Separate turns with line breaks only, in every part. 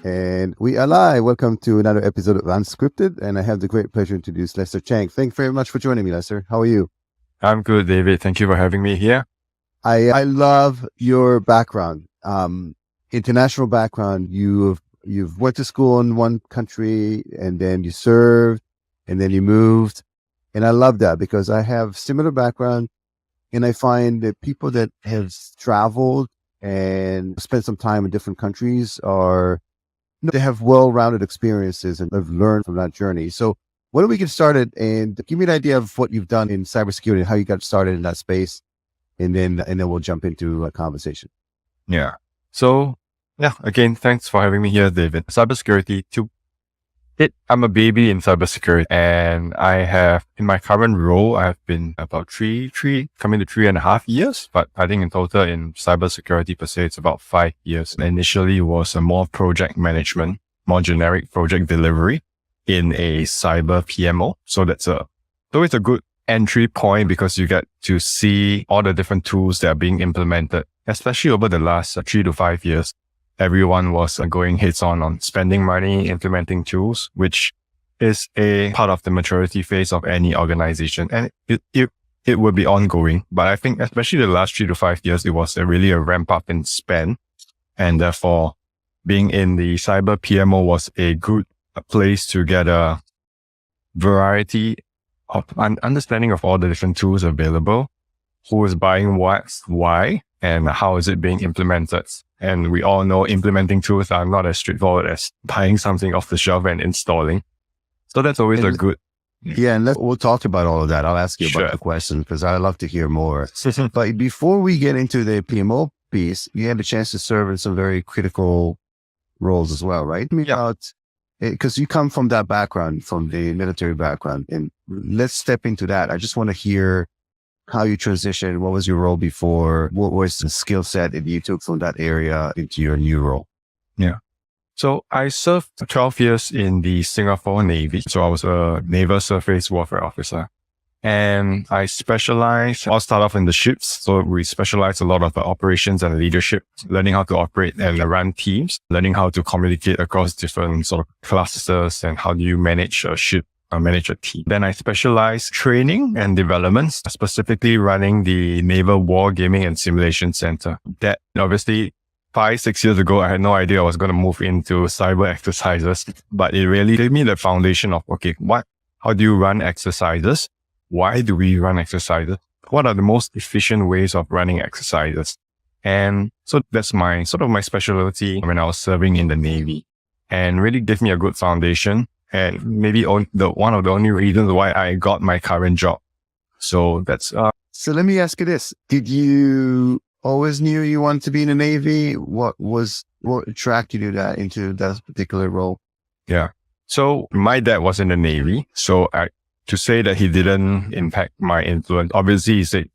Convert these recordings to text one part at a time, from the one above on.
And we are live. Welcome to another episode of Unscripted, and I have the great pleasure to introduce Lester Chng. Thank you very much for joining me, Lester. How are you?
I'm good, David. Thank you for having me here.
I love your background, international background. You've went to school in one country, and then you served, and then you moved, and I love that because I have similar background, and I find that people that have traveled and spent some time in different countries they have well-rounded experiences and have learned from that journey. So why don't we get started and give me an idea of what you've done in cybersecurity and how you got started in that space, and then we'll jump into a conversation.
Yeah. So again, thanks for having me here, David. Cybersecurity, I'm a baby in cybersecurity, and I have, in my current role, I have been about coming to 3.5 years, but I think in total in cybersecurity per se, it's about 5 years. Initially was a more project management, more generic project delivery in a cyber PMO. So that's always a good entry point because you get to see all the different tools that are being implemented, especially over the last 3 to 5 years. Everyone was going heads on spending money, implementing tools, which is a part of the maturity phase of any organization. And it will be ongoing. But I think especially the last 3 to 5 years, it was really a ramp up in spend. And therefore, being in the cyber PMO was a good place to get a variety of understanding of all the different tools available, who is buying what, why, and how is it being implemented. And we all know implementing tools are not as straightforward as buying something off the shelf and installing. So that's always a good.
Yeah, and we'll talk about all of that. I'll ask you about the question because I'd love to hear more. But before we get into the PMO piece, you had a chance to serve in some very critical roles as well, right? Because you come from that background, from the military background, and let's step into that. I just want to hear how you transitioned. What was your role before? What was the skill set that you took from that area into your new role?
Yeah. So I served 12 years in the Singapore Navy. So I was a naval surface warfare officer, and I'll start off in the ships. So we specialize a lot of operations and leadership, learning how to operate and run teams, learning how to communicate across different sort of clusters, and how do you manage a ship, manage a team. Then I specialize training and development, specifically running the Naval War Gaming and Simulation Center. That obviously 5-6 years ago, I had no idea I was going to move into cyber exercises, but it really gave me the foundation of, how do you run exercises? Why do we run exercises? What are the most efficient ways of running exercises? And so that's my specialty when I was serving in the Navy, and really gave me a good foundation. And maybe one of the only reasons why I got my current job. So that's.
So let me ask you this: did you always knew you wanted to be in the Navy? What attracted you into that particular role?
Yeah. So my dad was in the Navy. So to say that he didn't impact my influence, obviously he said,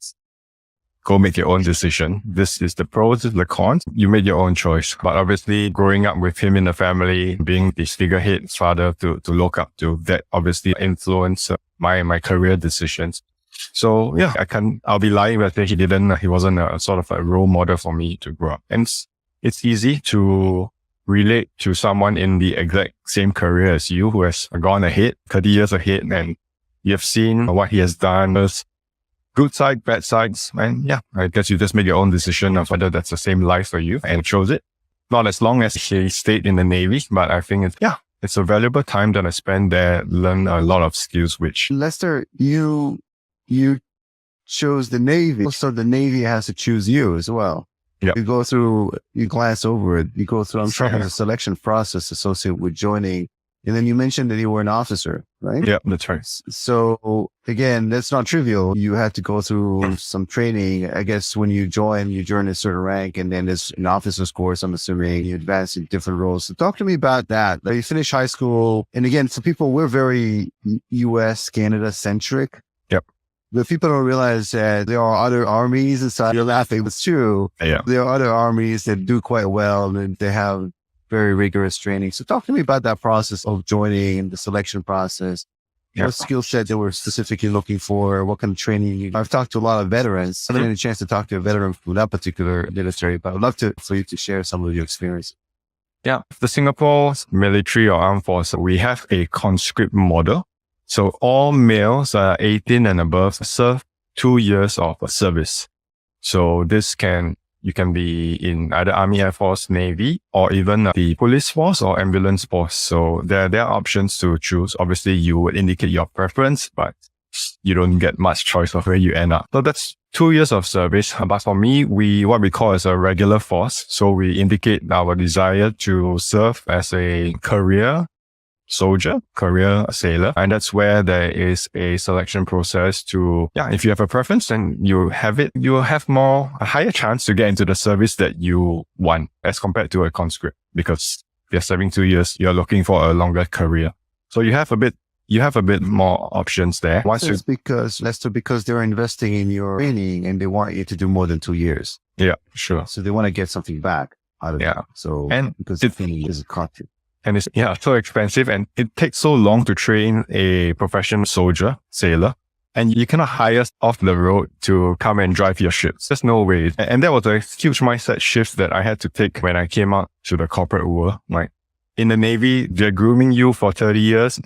go make your own decision. This is the pros, this is the cons. You made your own choice. But obviously growing up with him in the family, being the figurehead father to look up to, that obviously influenced my career decisions. So yeah, I'll be lying if I say he wasn't a sort of a role model for me to grow up. And it's easy to relate to someone in the exact same career as you, who has gone ahead, 30 years ahead, and you've seen what he has done. There's good side, bad sides. And yeah, I guess you just make your own decision of whether that's the same life for you and chose it. Not as long as he stayed in the Navy, but I think it's a valuable time that I spent there, learn a lot of skills, which.
Lester, you chose the Navy, so the Navy has to choose you as well.
Yeah.
You glance over it, you go through, I'm sure, the selection process associated with joining. And then you mentioned that you were an officer, right?
Yeah, that's right.
So again, that's not trivial. You had to go through some training. I guess when you join a certain rank, and then there's an officer's course, I'm assuming you advance in different roles. So talk to me about that. Like, you finish high school. And again, for people, we're very US, Canada centric.
Yep.
But people don't realize that there are other armies inside. You're laughing, but it's true.
Yeah.
There are other armies that do quite well, and they have very rigorous training. So talk to me about that process of joining and the selection process. what skill set they were specifically looking for, what kind of training. I've talked to a lot of veterans. I haven't had a chance to talk to a veteran from that particular military, but I'd love for you to share some of your experience.
Yeah. The Singapore military or armed force, we have a conscript model. So all males 18 and above serve 2 years of service. So you can be in either Army, Air Force, Navy, or even the police force or ambulance force. So there are options to choose. Obviously, you would indicate your preference, but you don't get much choice of where you end up. So that's 2 years of service. But for me, what we call as a regular force. So we indicate our desire to serve as a career soldier, career sailor. And that's where there is a selection process if you have a preference and you have it, you will have a higher chance to get into the service that you want as compared to a conscript, because if you're serving 2 years, you're looking for a longer career. So you have a bit more options there.
That's because they're investing in your training and they want you to do more than 2 years.
Yeah, sure.
So they want to get something back out of it. So, because the training is a content.
And it's so expensive, and it takes so long to train a professional soldier, sailor, and you cannot hire off the road to come and drive your ships. There's no way. And that was a huge mindset shift that I had to take when I came out to the corporate world. Like in the Navy, they're grooming you for 30 years.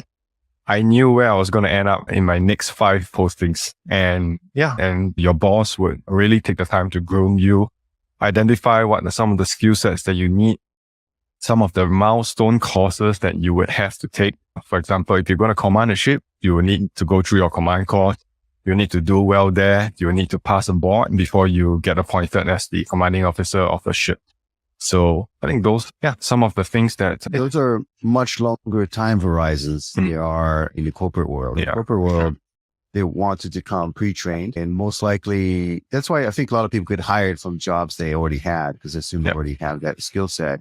I knew where I was going to end up in my next 5 postings. And your boss would really take the time to groom you, identify what are some of the skill sets that you need, some of the milestone courses that you would have to take. For example, if you're going to command a ship, you will need to go through your command course. You need to do well there. You need to pass a board before you get appointed as the commanding officer of the ship. So I think some of the things
those are much longer time horizons than they are in the corporate world. In the corporate world, they want to become pre-trained, and most likely that's why I think a lot of people get hired from jobs they already had, because they assume they already have that skill set.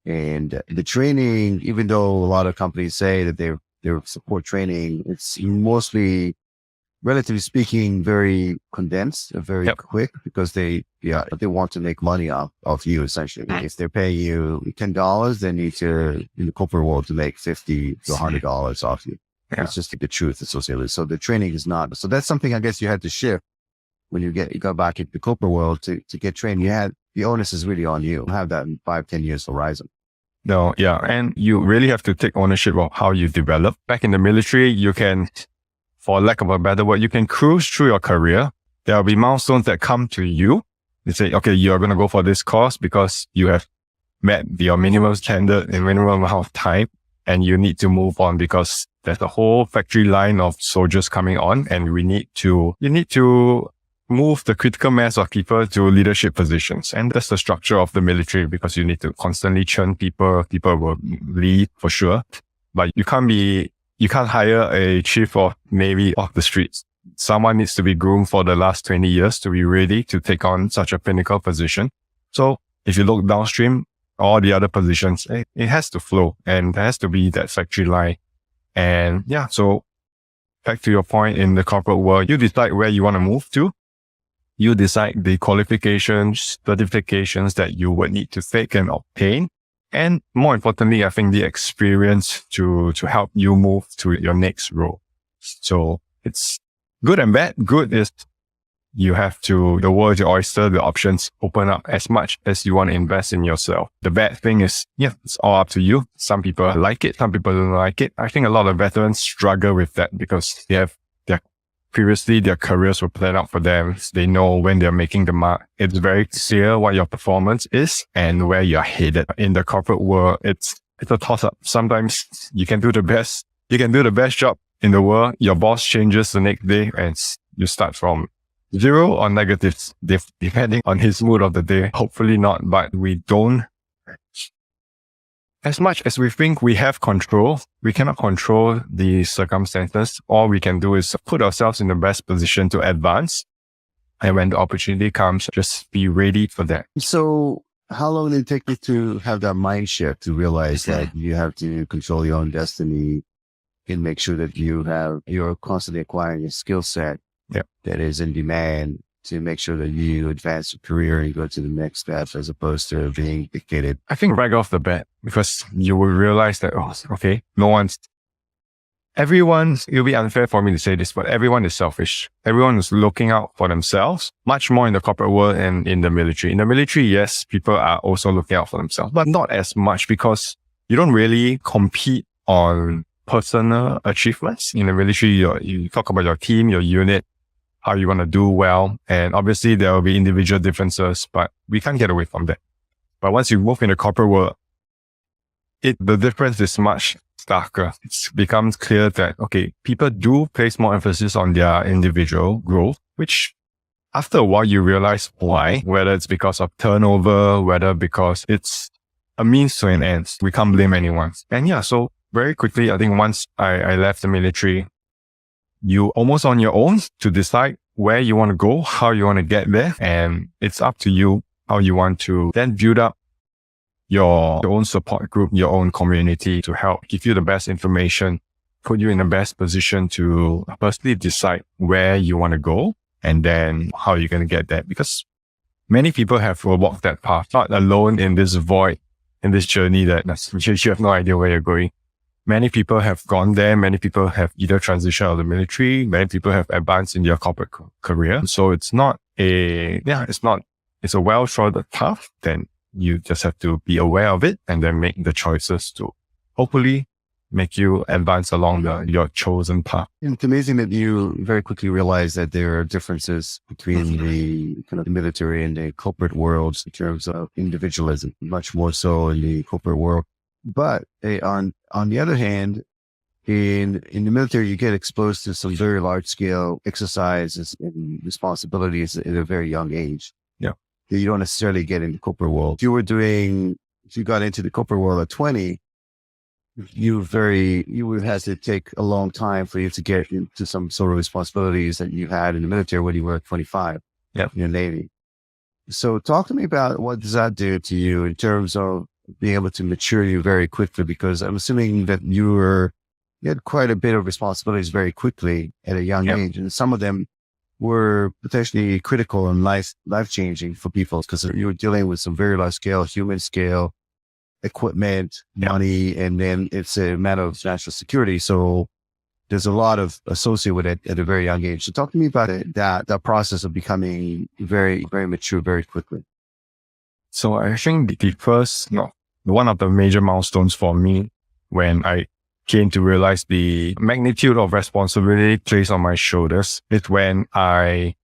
And the training, even though a lot of companies say that they support training, it's mostly, relatively speaking, very condensed, very quick, because they want to make money off you, essentially. If they're paying you $10, they need to, in the corporate world, to make $50 to $100 off you. It's just the truth associated with it. So the training is not. So that's something I guess you had to shift when you got back into the corporate world to get trained. The onus is really on you. You have that in 5-10 years horizon.
No, and you really have to take ownership of how you develop. Back in the military, you can, for lack of a better word, you can cruise through your career. There will be milestones that come to you. They say, okay, you're going to go for this course because you have met your minimum standard in minimum amount of time, and you need to move on because there's a whole factory line of soldiers coming on, and you need to move the critical mass of people to leadership positions. And that's the structure of the military, because you need to constantly churn people. People will leave for sure, but you can't hire a chief of Navy off the streets. Someone needs to be groomed for the last 20 years to be ready to take on such a pinnacle position. So if you look downstream, all the other positions, it has to flow, and there has to be that factory line. And so back to your point, in the corporate world, you decide where you want to move to. You decide the qualifications, certifications that you would need to take and obtain. And more importantly, I think the experience to help you move to your next role. So it's good and bad. Good is the world is your oyster, the options open up as much as you want to invest in yourself. The bad thing is, it's all up to you. Some people like it, some people don't like it. I think a lot of veterans struggle with that because previously their careers were planned out for them. They know when they're making the mark. It's very clear what your performance is and where you're headed. In the corporate world, it's a toss up. Sometimes you can do the best job in the world. Your boss changes the next day and you start from 0 or negatives, depending on his mood of the day. Hopefully not, but we don't. As much as we think we have control, we cannot control the circumstances. All we can do is put ourselves in the best position to advance. And when the opportunity comes, just be ready for that.
So how long did it take you to have that mind shift to realize that you have to control your own destiny and make sure that you're constantly acquiring a skill set that is in demand to make sure that you advance your career and go to the next step as opposed to being dictated?
I think right off the bat, because you will realize that, no one's it'll be unfair for me to say this, but everyone is selfish. Everyone is looking out for themselves, much more in the corporate world and in the military. In the military, yes, people are also looking out for themselves, but not as much because you don't really compete on personal achievements. In the military, you talk about your team, your unit, how you want to do well. And obviously there will be individual differences, but we can't get away from that. But once you move in the corporate world, the difference is much starker. It becomes clear that, okay, people do place more emphasis on their individual growth, which after a while you realize why, whether it's because of turnover, whether because it's a means to an end. We can't blame anyone. And yeah, so very quickly, I think once I left the military, you almost on your own to decide where you want to go, how you want to get there. And it's up to you how you want to then build up your own support group, your own community to help give you the best information, put you in the best position to firstly decide where you want to go and then how you're going to get there. Because many people have walked that path, not alone in this void, in this journey that you have no idea where you're going. Many people have gone there. Many people have either transitioned out of the military. Many people have advanced in their corporate career. So it's a well-trodden path. Then you just have to be aware of it and then make the choices to hopefully make you advance along your chosen path.
It's amazing that you very quickly realize that there are differences between the kind of the military and the corporate worlds in terms of individualism, much more so in the corporate world. But on the other hand, in the military, you get exposed to some very large scale exercises and responsibilities at a very young age.
Yeah.
That you don't necessarily get in the corporate world. If you got into the corporate world at 20, you would have to take a long time for you to get into some sort of responsibilities that you had in the military when you were 25 in the Navy. So talk to me about what does that do to you in terms of being able to mature you very quickly, because I'm assuming that you had quite a bit of responsibilities very quickly at a young age. And some of them were potentially critical and life-changing for people because you were dealing with some very large scale, human scale equipment, money, and then it's a matter of national security. So there's a lot of associated with it at a very young age. So talk to me about that process of becoming very, very mature very quickly.
So I think one of the major milestones for me when I came to realize the magnitude of responsibility placed on my shoulders is when I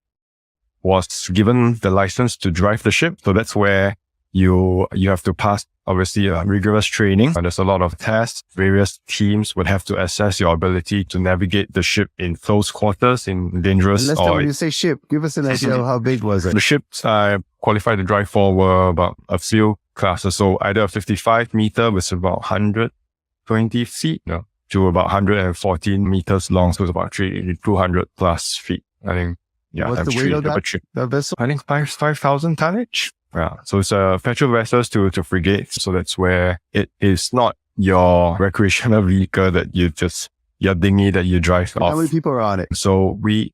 was given the license to drive the ship. So that's where you have to pass, obviously, rigorous training. There's a lot of tests. Various teams would have to assess your ability to navigate the ship in close quarters, in dangerous.
Let's when you say ship, give us an idea of how big was it?
The ships I qualified to drive for were about a few classes. So either a 55 meter, which is about 120 feet, to about 114 meters long. So it's about 200 plus feet. I think,
What's the weight of that vessel?
I think 5,000 tonnage. Yeah. So it's a petrol vessels to frigate. So that's where it is not your recreational vehicle that your dinghy that you drive off.
How many people are on it?
So we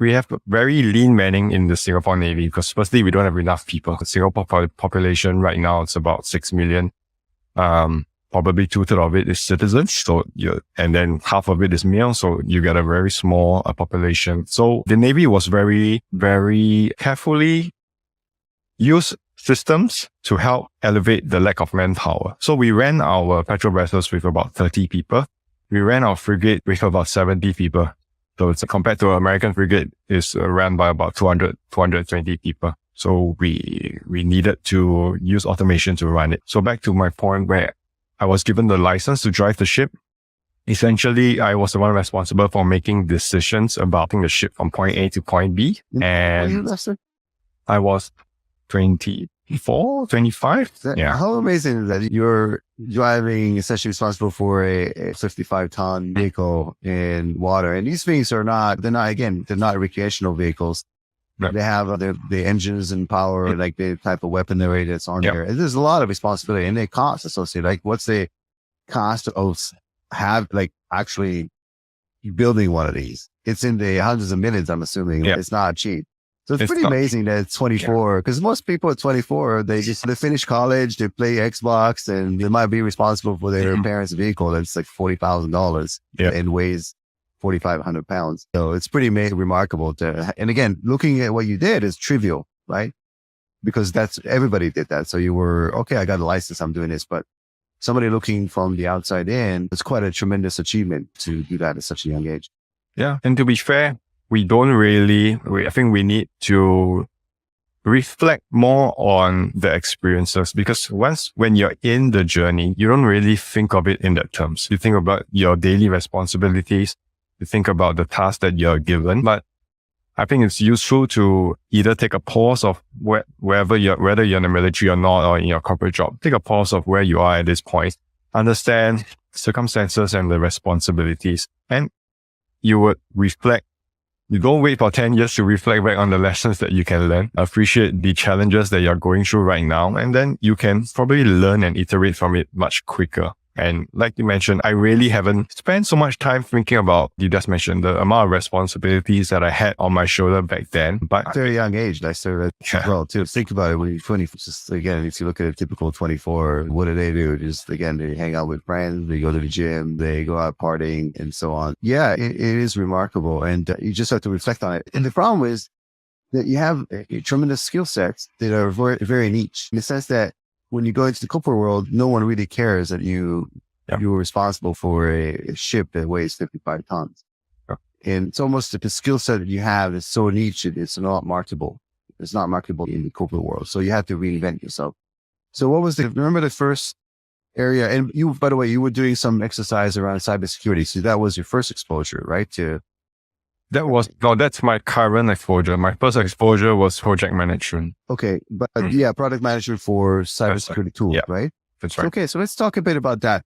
have very lean manning in the Singapore Navy because firstly, we don't have enough people. The Singapore population right now, it's about 6 million. Probably 2/3 of it is citizens. So and then half of it is male. So you get a very small population. So the Navy was very, very carefully use systems to help elevate the lack of manpower. So we ran our petrol vessels with about 30 people. We ran our frigate with about 70 people. So it's compared to American frigate is ran by about 220 people. So we needed to use automation to run it. So back to my point where I was given the license to drive the ship. Essentially, I was the one responsible for making decisions about taking the ship from point A to point B. And I was 24, 25.
How amazing is that you're driving, essentially responsible for a 55-ton vehicle in water. And these things they're not recreational vehicles. Right. They have the engines and power, like the type of weaponry that's on there. And there's a lot of responsibility and the cost associated. Like what's the cost of actually building one of these? It's in the hundreds of millions, I'm assuming. It's not cheap. So it's pretty amazing that it's 24, because most people at 24, they finish college, they play Xbox, and they might be responsible for their parents' vehicle that's like $40,000 and weighs 4,500 pounds. So it's pretty remarkable and again, looking at what you did is trivial, right? Because everybody did that. So you were, okay, I got a license, I'm doing this, but somebody looking from the outside in, it's quite a tremendous achievement to do that at such a young age.
Yeah. And to be fair, I think we need to reflect more on the experiences, because when you're in the journey, you don't really think of it in that terms. You think about your daily responsibilities. You think about the tasks that you're given. But I think it's useful to either take a pause of whether you're in the military or not, or in your corporate job, take a pause of where you are at this point, understand circumstances and the responsibilities, and you would reflect. You don't wait for 10 years to reflect back on the lessons that you can learn, appreciate the challenges that you're going through right now, and then you can probably learn and iterate from it much quicker. And like you mentioned, I really haven't spent so much time thinking about, you just mentioned the amount of responsibilities that I had on my shoulder back then. But
very young age, I started as well too. Think about it when you're 20, just again, if you look at a typical 24, what do? Just again, they hang out with friends, they go to the gym, they go out partying and so on. Yeah, it is remarkable. And you just have to reflect on it. And the problem is that you have a tremendous skill sets that are very, very niche, in the sense that when you go into the corporate world, no one really cares that you were responsible for a ship that weighs 55 tons.
Yeah.
And it's almost that the skill set that you have is so niche, it's not marketable. It's not marketable in the corporate world. So you have to reinvent yourself. So remember the first area? And you, by the way, you were doing some exercise around cybersecurity. So that was your first exposure, right?
That's my current exposure. My first exposure was project management.
Okay. But product management for cybersecurity tools, right?
That's right.
Okay. So let's talk a bit about that.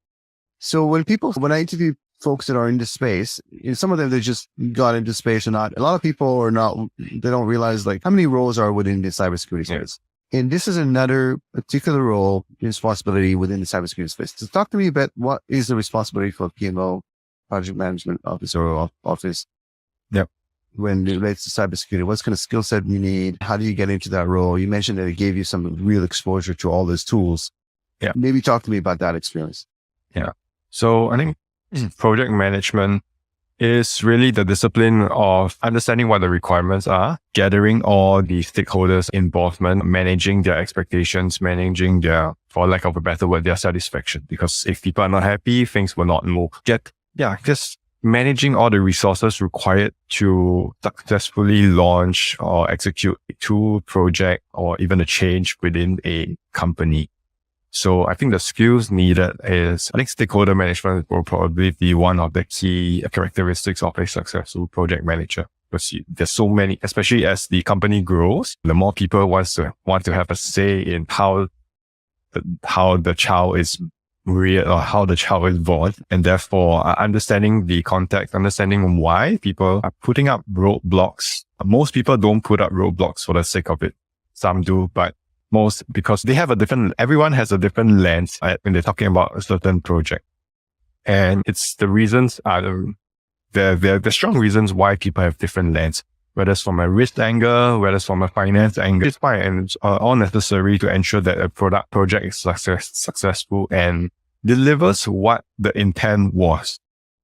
So when I interview folks that are in the space, some of them, they just got into space or not. A lot of people are not, they don't realize like how many roles are within the cybersecurity space. And this is another particular role, responsibility within the cybersecurity space. So talk to me about what is the responsibility for PMO, project management officer or office.
Yep.
When it relates to cybersecurity, what kind of skill set you need? How do you get into that role? You mentioned that it gave you some real exposure to all those tools.
Yeah.
Maybe talk to me about that experience.
Yeah. So I think project management is really the discipline of understanding what the requirements are, gathering all the stakeholders' involvement, managing their expectations, managing their, for lack of a better word, their satisfaction. Because if people are not happy, things will not move. Just managing all the resources required to successfully launch or execute a tool, project, or even a change within a company. So I think the skills needed stakeholder management will probably be one of the key characteristics of a successful project manager. Because there's so many, especially as the company grows, the more people want to have a say in how the child is reared or how the child is born. And therefore, understanding the context, understanding why people are putting up roadblocks. Most people don't put up roadblocks for the sake of it. Some do, but because everyone has a different lens when they're talking about a certain project. And it's the reasons the strong reasons why people have different lens, whether it's from a risk angle, whether it's from a finance angle. It's fine, and it's all necessary to ensure that a project is successful and delivers what the intent was.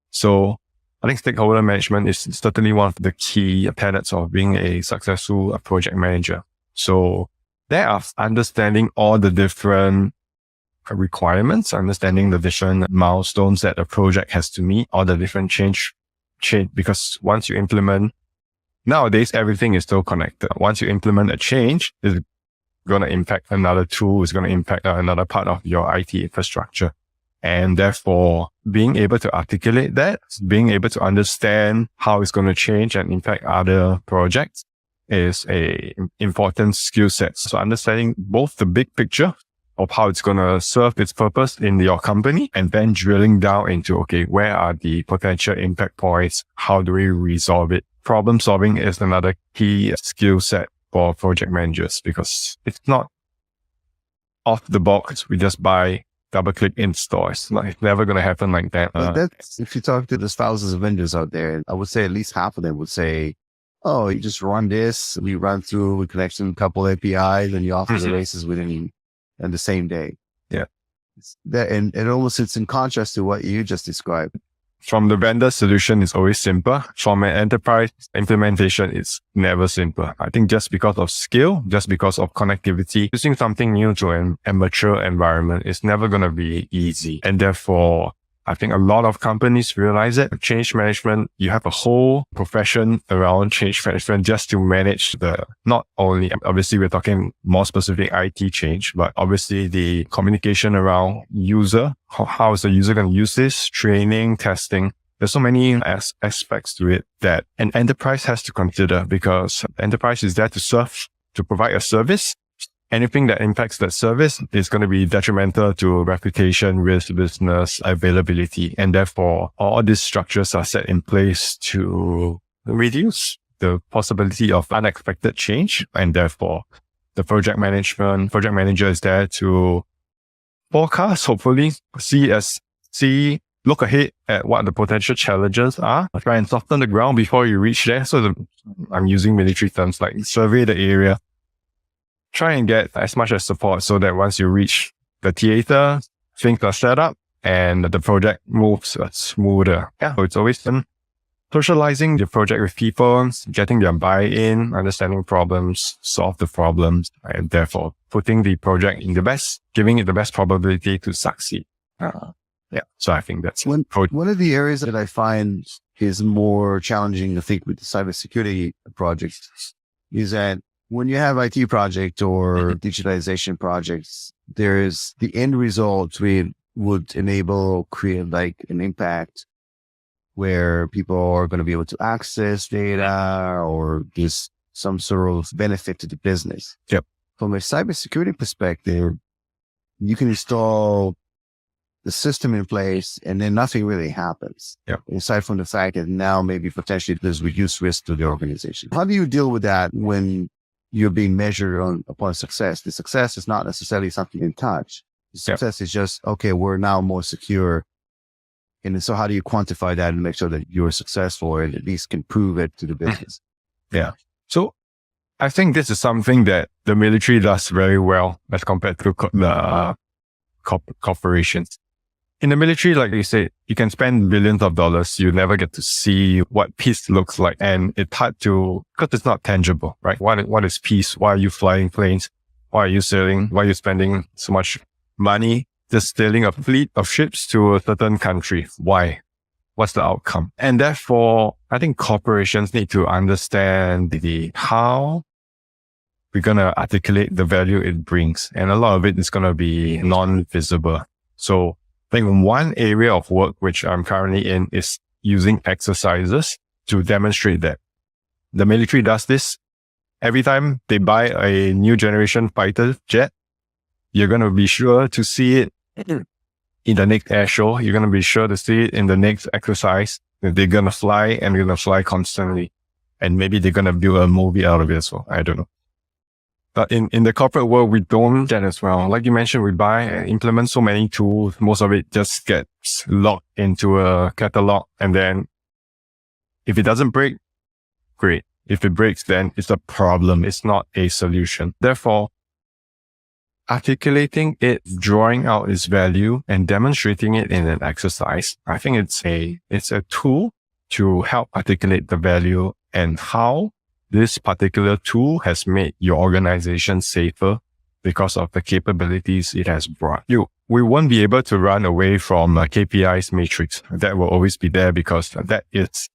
So I think stakeholder management is certainly one of the key tenets of being a successful project manager. So there are understanding all the different requirements, understanding the different milestones that a project has to meet, all the different change, because once you implement, nowadays everything is still connected. Once you implement a change, it's going to impact another tool, it's going to impact another part of your IT infrastructure. And therefore, being able to articulate that, being able to understand how it's going to change and impact other projects is a important skill set. So understanding both the big picture of how it's going to serve its purpose in your company, and then drilling down into, okay, where are the potential impact points? How do we resolve it? Problem solving is another key skill set for project managers, because it's not off the box. We just double click install. It's never going to happen like that.
That's, if you talk to those thousands of vendors out there, I would say at least half of them would say, oh, you just run this, we run through, we connect some couple APIs, and you offer the races within the same day.
Yeah.
And it almost sits in contrast to what you just described.
From the vendor solution, it's always simple. From an enterprise implementation, it's never simple. I think just because of scale, just because of connectivity, using something new to an immature environment is never going to be easy. And therefore, I think a lot of companies realize that change management, you have a whole profession around change management just to manage not only, obviously we're talking more specific IT change, but obviously the communication around user, how is the user going to use this, training, testing. There's so many aspects to it that an enterprise has to consider, because enterprise is there to serve, to provide a service. Anything that impacts that service is going to be detrimental to reputation, risk, business, availability. And therefore, all these structures are set in place to reduce the possibility of unexpected change. And therefore, the project manager is there to forecast, hopefully, look ahead at what the potential challenges are, try and soften the ground before you reach there. So I'm using military terms like survey the area. Try and get as much as support so that once you reach the theater, things are set up and the project moves smoother. Yeah. So it's always socializing the project with people, getting their buy-in, understanding problems, solve the problems, and therefore putting the project giving it the best probability to succeed. So I think that's
one of the areas that I find is more challenging, I think, with the cybersecurity projects is that when you have IT project or digitalization projects, there is the end result would create like an impact where people are going to be able to access data or there's some sort of benefit to the business.
Yep.
From a cybersecurity perspective, you can install the system in place and then nothing really happens.
Yep.
Aside from the fact that now maybe potentially there's reduced risk to the organization. How do you deal with that when you're being measured upon success? The success is not necessarily something in touch. The success is just, okay, we're now more secure. And so how do you quantify that and make sure that you're successful or at least can prove it to the business?
Yeah. So I think this is something that the military does very well as compared to the corporations. In the military, like you said, you can spend billions of dollars. You never get to see what peace looks like. And it's hard to, because it's not tangible, right? What is peace? Why are you flying planes? Why are you sailing? Why are you spending so much money just sailing a fleet of ships to a certain country? Why? What's the outcome? And therefore, I think corporations need to understand how we're going to articulate the value it brings. And a lot of it is going to be non-visible. So I think one area of work which I'm currently in is using exercises to demonstrate that. The military does this. Every time they buy a new generation fighter jet, you're going to be sure to see it in the next air show. You're going to be sure to see it in the next exercise. They're going to fly and they're going to fly constantly. And maybe they're going to build a movie out of it as well. I don't know. But in the corporate world, we don't do that as well. Like you mentioned, we buy and implement so many tools. Most of it just gets locked into a catalog. And then if it doesn't break, great. If it breaks, then it's a problem. It's not a solution. Therefore, articulating it, drawing out its value and demonstrating it in an exercise, I think it's a tool to help articulate the value and how this particular tool has made your organization safer because of the capabilities it has brought you. We won't be able to run away from KPIs matrix. That will always be there because that is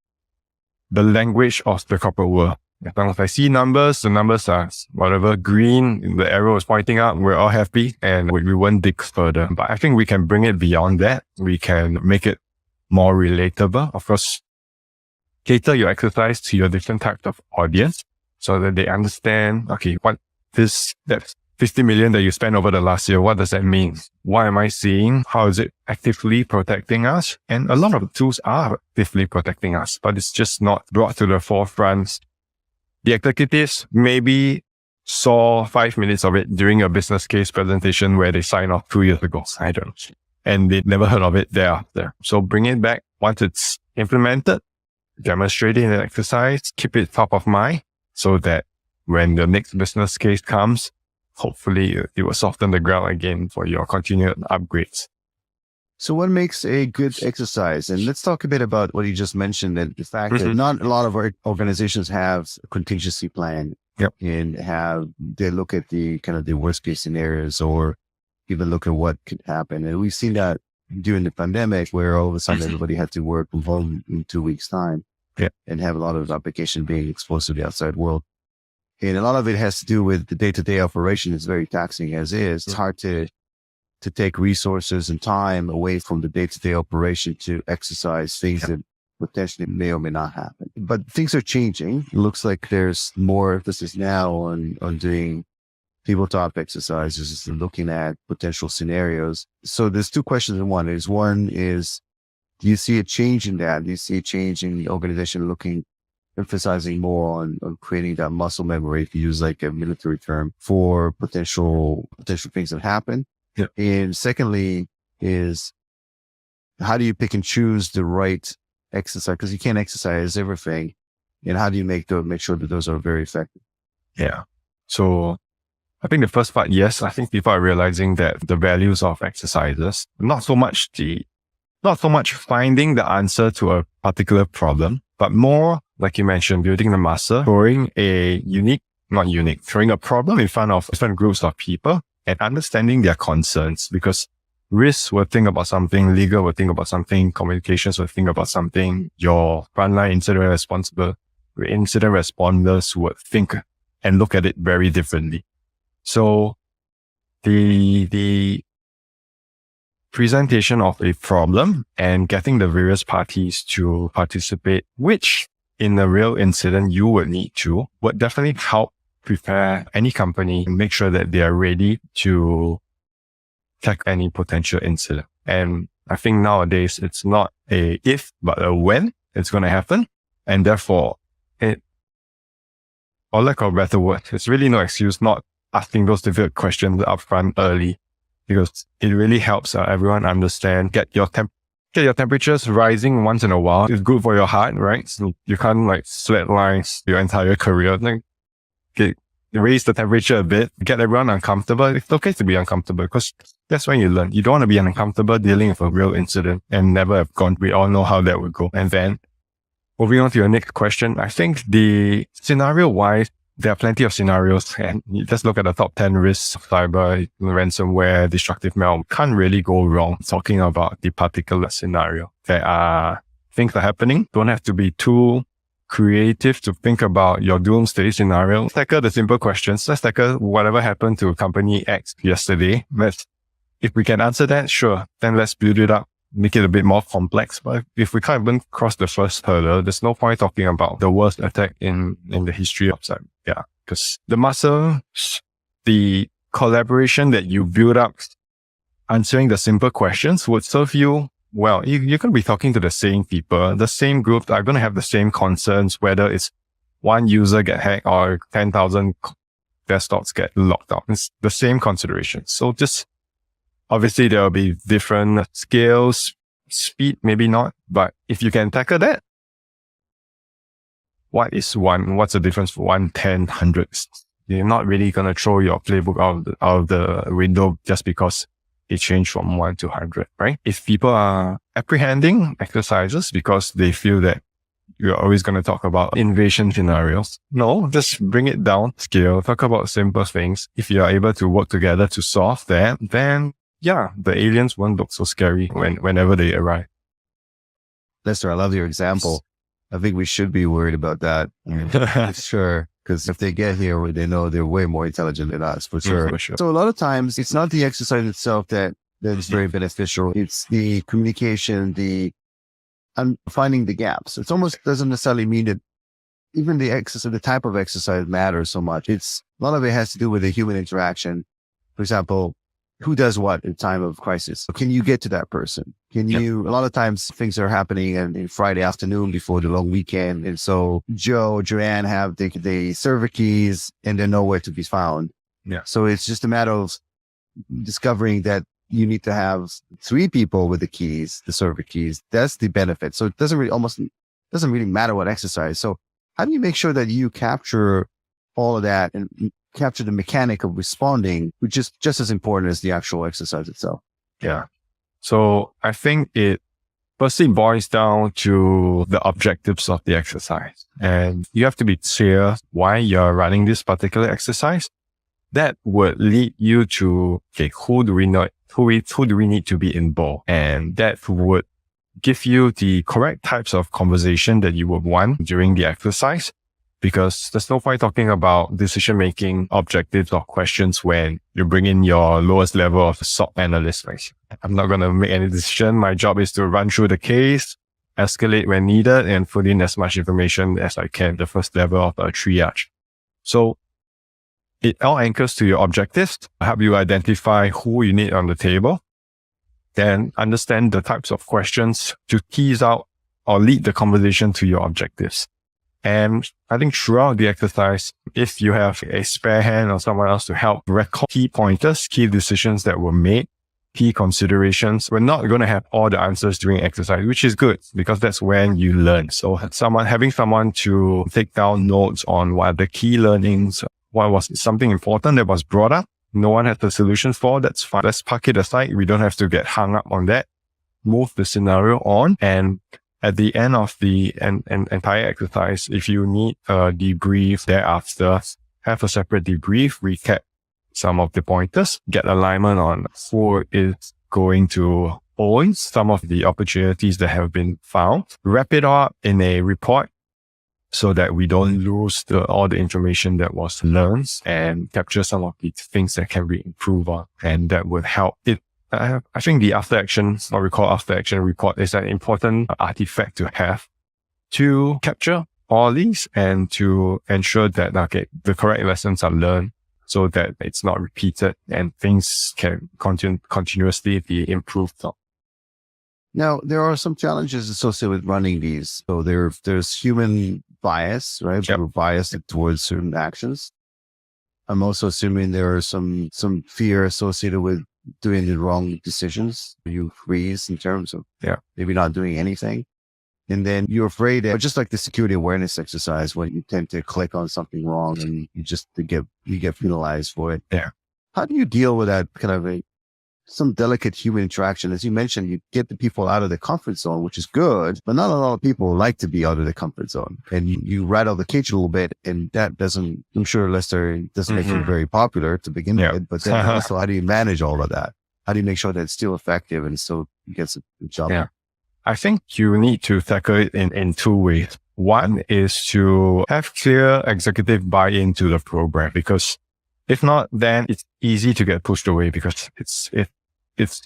the language of the corporate world. As long as I see numbers, the numbers are whatever green, the arrow is pointing up, we're all happy and we won't dig further. But I think we can bring it beyond that. We can make it more relatable. Of course, cater your exercise to your different types of audience so that they understand, okay, that 50 million that you spent over the last year, what does that mean? What am I seeing? How is it actively protecting us? And a lot of the tools are actively protecting us, but it's just not brought to the forefront. The executives maybe saw 5 minutes of it during a business case presentation where they signed off 2 years ago. I don't know. And they never heard of it thereafter. So bring it back once it's implemented. demonstrate it in an exercise, keep it top of mind so that when the next business case comes, hopefully it will soften the ground again for your continued upgrades.
So what makes a good exercise? And let's talk a bit about what you just mentioned, and the fact that not a lot of our organizations have a contingency plan and they look at the kind of the worst case scenarios or even look at what could happen. And we've seen that during the pandemic where all of a sudden everybody had to work from home in 2 weeks' time and have a lot of application being exposed to the outside world. And a lot of it has to do with the day-to-day operation. It's very taxing as is. It's hard to take resources and time away from the day-to-day operation to exercise things that potentially may or may not happen. But things are changing. It looks like there's more emphasis now on doing tabletop exercises and looking at potential scenarios. So there's two questions in one. One is, do you see a change in that? Do you see a change in the organization emphasizing more on creating that muscle memory, if you use like a military term, for potential things that happen?
Yeah.
And secondly is, how do you pick and choose the right exercise? Because you can't exercise everything. And how do you make sure that those are very effective?
Yeah. So I think the first part, yes, I think people are realizing that the values of exercises, not so much finding the answer to a particular problem, but more, like you mentioned, building the muscle, throwing a problem in front of different groups of people and understanding their concerns, because risk will think about something, legal will think about something, communications will think about something, your frontline incident responders would think and look at it very differently. So the presentation of a problem and getting the various parties to participate, which in a real incident you would need to, would definitely help prepare any company and make sure that they are ready to tackle any potential incident. And I think nowadays it's not a if, but a when it's going to happen. And therefore, or lack of a better word, it's really no excuse not asking those difficult questions upfront early, because it really helps everyone understand, get your temperatures rising once in a while. It's good for your heart, right? So you can't like slackline your entire career. Like, raise the temperature a bit, get everyone uncomfortable. It's okay to be uncomfortable because that's when you learn. You don't want to be uncomfortable dealing with a real incident and never have gone. We all know how that would go. And then moving on to your next question, I think the scenario wise, there are plenty of scenarios, and you just look at the top 10 risks, cyber, ransomware, destructive malware. Can't really go wrong talking about the particular scenario. There are things that are happening. Don't have to be too creative to think about your doomsday scenario. Let's tackle the simple questions. Let's tackle whatever happened to company X yesterday. If we can answer that, sure. Then let's build it up, make it a bit more complex. But if we can't even cross the first hurdle, there's no point talking about the worst attack in the history of cyber. Yeah, because the muscle, the collaboration that you build up answering the simple questions would serve you well. You're going to be talking to the same people. The same group are going to have the same concerns, whether it's one user get hacked or 10,000 desktops get locked out. It's the same considerations. So just obviously there will be different scales, speed, maybe not. But if you can tackle that, what's the difference for 1, 10, 100? You're not really going to throw your playbook out of the window just because it changed from 1 to 100, right? If people are apprehending exercises because they feel that you're always going to talk about invasion scenarios, no, just bring it down, scale, talk about simple things. If you are able to work together to solve that, then yeah, the aliens won't look so scary whenever they arrive.
Lester, I love your example. I think we should be worried about that. Sure. Because if they get here, they know they're way more intelligent than us, for sure.
For sure.
So a lot of times it's not the exercise itself that is very beneficial. It's the communication, and finding the gaps. It almost doesn't necessarily mean that even the exercise, the type of exercise matters so much. A lot of it has to do with the human interaction. For example, who does what in time of crisis? Can you get to that person? A lot of times things are happening in Friday afternoon before the long weekend. And so Joe or Joanne have the server keys and they're nowhere to be found.
Yeah.
So it's just a matter of discovering that you need to have 3 people with the keys, the server keys. That's the benefit. So it doesn't really doesn't really matter what exercise. So how do you make sure that you capture all of that and capture the mechanic of responding, which is just as important as the actual exercise itself?
Yeah. So I think it firstly boils down to the objectives of the exercise. And you have to be clear why you're running this particular exercise. That would lead you to, okay, who do we need to be involved? And that would give you the correct types of conversation that you would want during the exercise. Because there's no point talking about decision-making objectives or questions when you bring in your lowest level of SOC analyst. Right? I'm not going to make any decision. My job is to run through the case, escalate when needed, and put in as much information as I can, the first level of a triage. So it all anchors to your objectives, help you identify who you need on the table, then understand the types of questions to tease out or lead the conversation to your objectives. And I think throughout the exercise, if you have a spare hand or someone else to help record key pointers, key decisions that were made, key considerations, we're not going to have all the answers during exercise, which is good because that's when you learn. So having someone to take down notes on what are the key learnings, what was something important that was brought up, no one has the solution for, that's fine. Let's park it aside. We don't have to get hung up on that. Move the scenario on, and at the end of the entire exercise, if you need a debrief thereafter, have a separate debrief, recap some of the pointers, get alignment on who is going to own some of the opportunities that have been found, wrap it up in a report so that we don't lose all the information that was learned, and capture some of the things that can be improved on, and that would help it. I think the after action, or we call after action report, is an important artifact to have to capture all these and to ensure that, okay, the correct lessons are learned so that it's not repeated and things can continuously be improved on.
Now, there are some challenges associated with running these. So there's human bias, right?
Yep.
We're biased towards certain actions. I'm also assuming there are some fear associated with doing the wrong decisions. You freeze in terms of maybe not doing anything. And then you're afraid that, just like the security awareness exercise, when you tend to click on something wrong and you get penalized for it.
Yeah.
How do you deal with that kind of some delicate human interaction? As you mentioned, you get the people out of the comfort zone, which is good, but not a lot of people like to be out of the comfort zone. And you rattle the cage a little bit, and that doesn't, I'm sure Lester doesn't make you very popular to begin with, but then also, how do you manage all of that? How do you make sure that it's still effective and still gets the job?
Yeah. I think you need to tackle it in two ways. One is to have clear executive buy-in to the program, because if not, then it's easy to get pushed away because it's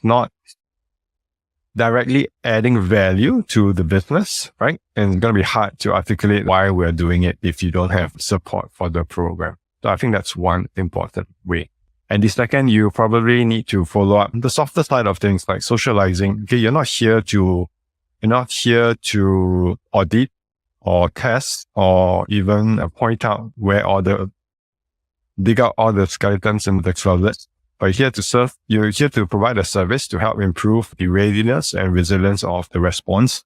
not directly adding value to the business, right? And it's going to be hard to articulate why we're doing it if you don't have support for the program. So I think that's one important way. And the second, you probably need to follow up the softer side of things, like socializing. Okay, you're not here to audit or test or even point out dig out all the skeletons in the closet. But you're here to serve, you're here to provide a service to help improve the readiness and resilience of the response.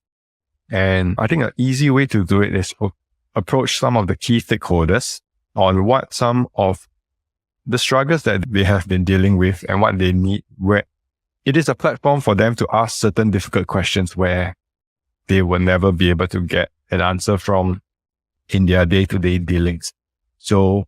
And I think an easy way to do it is to approach some of the key stakeholders on what some of the struggles that they have been dealing with and what they need, where it is a platform for them to ask certain difficult questions where they will never be able to get an answer from in their day-to-day dealings. So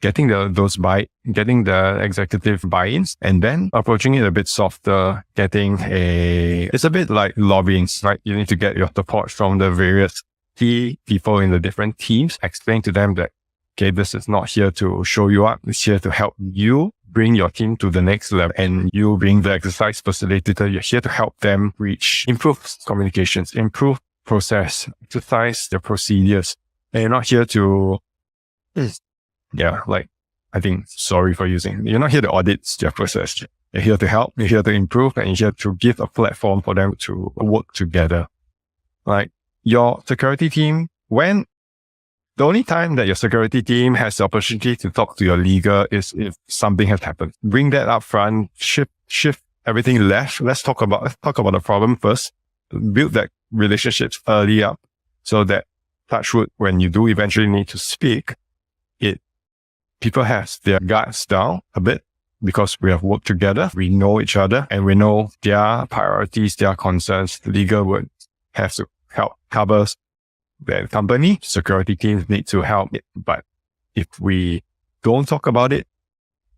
getting the executive buy-ins and then approaching it a bit softer, it's a bit like lobbying, right? You need to get your support from the various key people in the different teams, explain to them that, okay, this is not here to show you up. It's here to help you bring your team to the next level. And you being the exercise facilitator, you're here to help them improve communications, improve process, exercise their procedures. And you're not here to, you're not here to audit their process. You're here to help, you're here to improve, and you're here to give a platform for them to work together. Like your security team, the only time that your security team has the opportunity to talk to your legal is if something has happened. Bring that up front, shift everything left. Let's talk about the problem first. Build that relationships early up. so that touch wood, when you do eventually need to speak, people have their guards down a bit because we have worked together, we know each other, and we know their priorities, their concerns. Legal would have to help cover the company. Security teams need to help it. But if we don't talk about it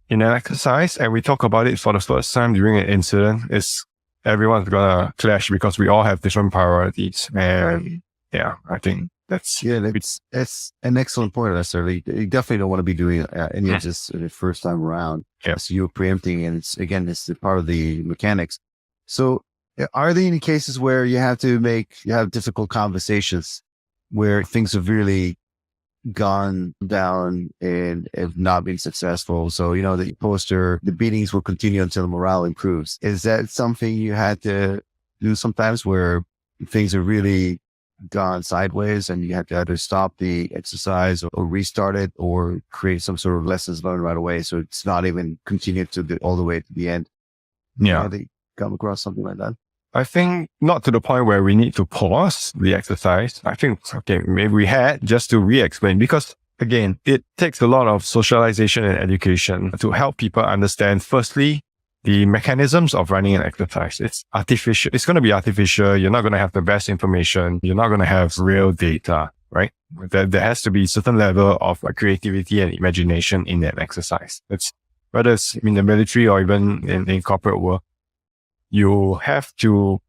in an exercise and we talk about it for the first time during an incident, everyone's gonna clash because we all have different priorities. And yeah, I think that's
an excellent point, Lester. You definitely don't want to be doing any of this the first time around.
Yeah.
So you're preempting, and it's part of the mechanics. So are there any cases where you have difficult conversations where things have really gone down and have not been successful? So, the beatings will continue until morale improves. Is that something you had to do sometimes where things are really gone sideways and you have to either stop the exercise or restart it or create some sort of lessons learned right away, so it's not even continued all the way to the end?
Yeah.
Have they come across something like that?
I think not to the point where we need to pause the exercise. I think, maybe we had just to re-explain, because again, it takes a lot of socialization and education to help people understand, firstly, the mechanisms of running an exercise. It's artificial. It's going to be artificial. You're not going to have the best information. You're not going to have real data, right? There has to be a certain level of creativity and imagination in that exercise. Whether it's in the military or even in corporate world, you have to,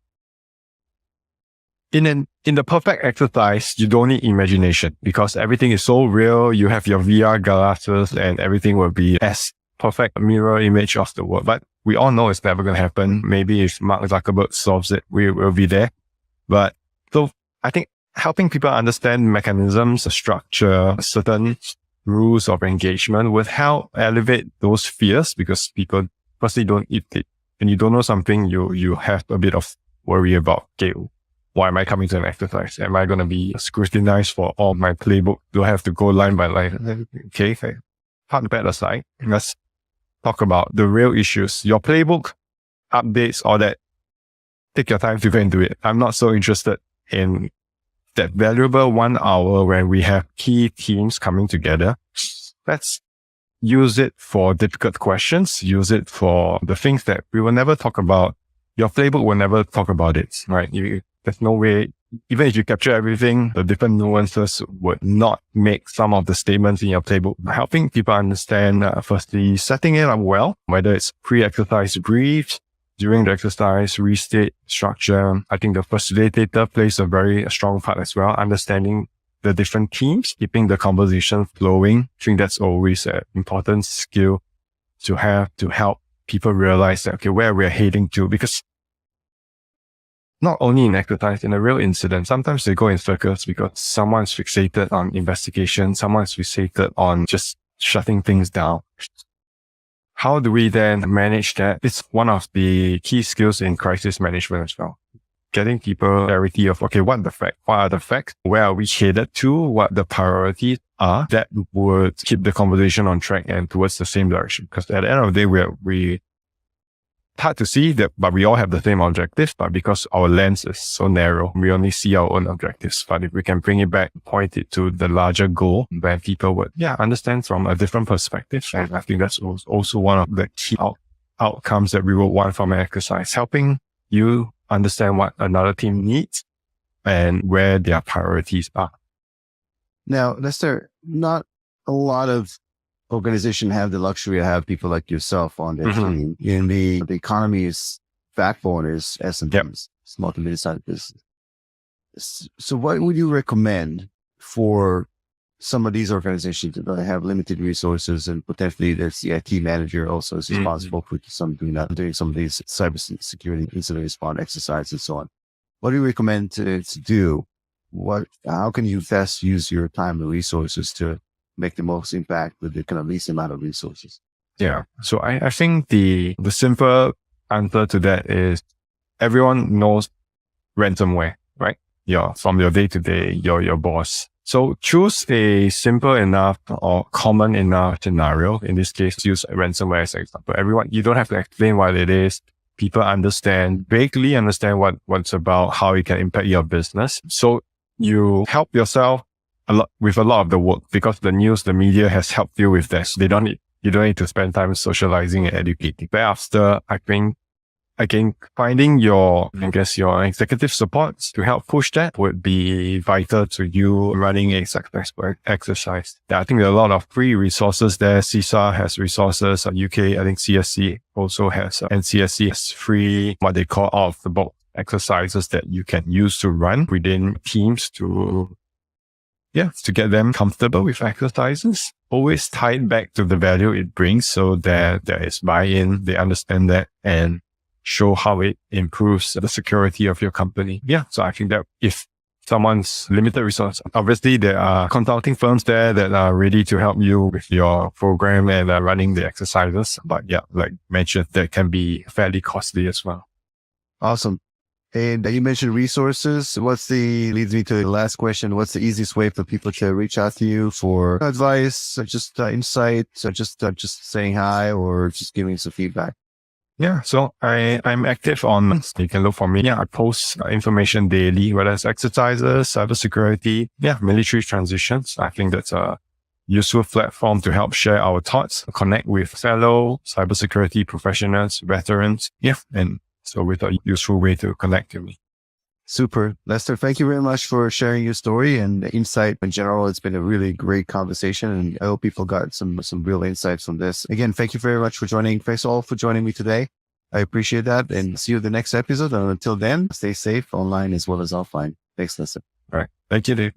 in the perfect exercise, you don't need imagination because everything is so real. You have your VR glasses and everything will be as perfect mirror image of the world. But we all know it's never going to happen. Maybe if Mark Zuckerberg solves it, we will be there. But so I think helping people understand mechanisms, structure, certain rules of engagement would help elevate those fears, because people firstly don't eat it. When you don't know something, you have a bit of worry about, okay, why am I coming to an exercise? Am I going to be scrutinized for all my playbook? Do I have to go line by line? Okay. Part that aside, let's talk about the real issues. Your playbook, updates, all that. Take your time to go into it. I'm not so interested in that valuable 1 hour when we have key teams coming together. Let's use it for difficult questions. Use it for the things that we will never talk about. Your playbook will never talk about it, right? There's no way, even if you capture everything, the different nuances would not make some of the statements in your playbook. Helping people understand, firstly, setting it up well, whether it's pre-exercise briefs, during the exercise, restate structure. I think the facilitator plays a very strong part as well, understanding the different teams, keeping the conversation flowing. I think that's always an important skill to have to help people realize that, okay, where we're heading to, because not only in exercise, in a real incident, sometimes they go in circles because someone's fixated on investigation, someone's fixated on just shutting things down. How do we then manage that? It's one of the key skills in crisis management as well. Getting people clarity of, okay, what are the facts? Where are we headed to? What the priorities are that would keep the conversation on track and towards the same direction. Because at the end of the day, we hard to see that, but we all have the same objectives, but because our lens is so narrow, we only see our own objectives. But if we can bring it back, point it to the larger goal, where people would, understand from a different perspective. And I think that's also one of the key outcomes that we would want from an exercise, helping you understand what another team needs and where their priorities are.
Now, Lester, not a lot of organizations have the luxury to have people like yourself on their team. In the economy's backbone is SMBs, small to medium-sized business. So what would you recommend for some of these organizations that have limited resources, and potentially their CIT manager also is responsible for doing some of these cybersecurity incident response exercises and so on? What do you recommend to do? How can you best use your time and resources to make the most impact with the kind of least amount of resources?
Yeah. So I think the simple answer to that is everyone knows ransomware, right? From your day to day, your boss. So choose a simple enough or common enough scenario. In this case, use ransomware as an example. You don't have to explain what it is. People vaguely understand what's about, how it can impact your business. So you help yourself a lot with a lot of the work because the news, the media has helped you with that. So you don't need to spend time socializing and educating. Thereafter, I think, again, finding your executive supports to help push that would be vital to you running a successful exercise. I think there are a lot of free resources there. CISA has resources. UK, I think CSC also has, and CSC has free, what they call out of the box exercises that you can use to run within teams to get them comfortable with exercises. Always tied back to the value it brings so that there is buy-in, they understand that, and show how it improves the security of your company. Yeah. So I think that if someone's limited resource, obviously there are consulting firms there that are ready to help you with your program and running the exercises. But yeah, like mentioned, that can be fairly costly as well.
Awesome. And you mentioned resources. Leads me to the last question. What's the easiest way for people to reach out to you for advice, or just insights, or just saying hi, or just giving some feedback?
Yeah, so I'm active on, you can look for me. Yeah, I post information daily, whether it's exercises, cybersecurity, military transitions. I think that's a useful platform to help share our thoughts, connect with fellow cybersecurity professionals, veterans. Yeah, and so with a useful way to connect to me.
Super. Lester, thank you very much for sharing your story and insight in general. It's been a really great conversation, and I hope people got some real insights from this. Again, thank you very much for joining. Thanks all for joining me today. I appreciate that, and see you in the next episode. And until then, stay safe online as well as offline. Thanks, Lester.
All right. Thank you, Dave.